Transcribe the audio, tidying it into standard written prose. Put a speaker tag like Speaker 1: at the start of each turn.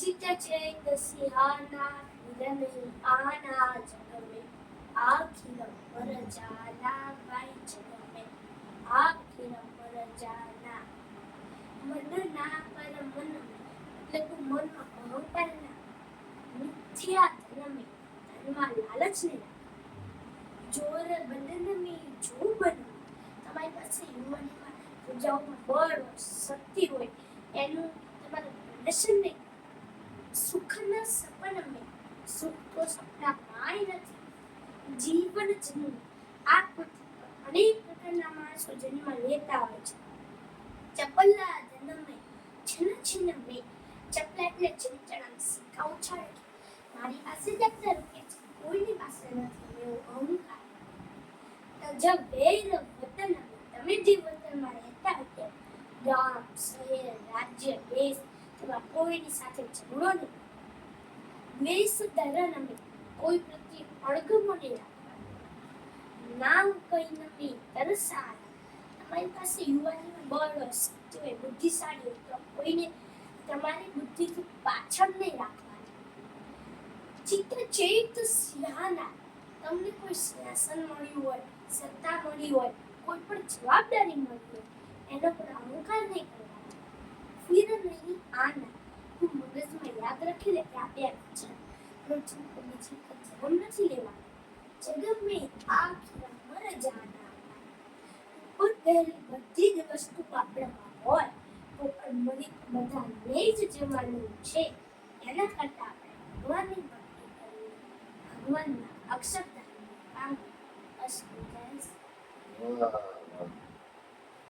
Speaker 1: चित चैत सिहाना हिरन आना जग में आखिर पर जाना भाई जग में आखिर पर जाना મનના પર મન એટલે કે મનમાં અહંકારના મિથ્યા ધનમે ધનમાં લાલચ ને જોર બંધન મે જો બનો તમારી પાસે યુવાનીમાં પૂજાઓમાં બળ હોય શક્તિ હોય એનું તમારું પ્રદર્શન નહીં સુખના સપન મેં સુખ તો સપના કાંઈ નથી જીવન જન્મ આ પૃથ્વી પર અનેક પ્રકારના માણસો જન્મ લેતા હોય છે ચપલા જન્મે છન છન મે ચપલા એટલે ચીંચણા સિક્કા ઉછાળે મારી પાસે જ આટલા રૂપિયા છે કોઈની પાસે નથી એવો અહંકાર જબ વેર વતન તમે જે વતનમાં રહેતા હતા ગામ શહેર રાજ્ય દેશ તેમાં કોઈની સાથે ઝઘડો નહીં દ્વેષ ધરણ અમે કોઈ પ્રત્યે અણગમો નહીં રાખવાનો નામ કઈ નમી તરસા તમારી પાસે યુવાનીમાં બળ હોય શક્તિ હોય બુદ્ધિશાળી હોય તો કોઈને તમારી બુદ્ધિથી પાછળ નહીં રાખવાની ચિત્ત ચેત સિંહાના તમને કોઈ સિંહાસન મળ્યું હોય સત્તા મળી હોય કોઈ પણ જવાબદારી મળી હોય એનો પર અહંકાર નહીં કરવાનો ફિર નહીં આના તું મગજમાં યાદ રાખી લે કે આ બે છે રોજની બીજી જન્મ નથી લેવાનો જગત મેં આખી મર જાના પહેલી બધી જ વસ્તુ આપણામાં હોય તો પણ મરી બધા લઈ જ જવાનું છે એના કરતા આપણે ભગવાનની ભક્તિ કરવી ભગવાનના અક્ષરધામનું કામ બસ.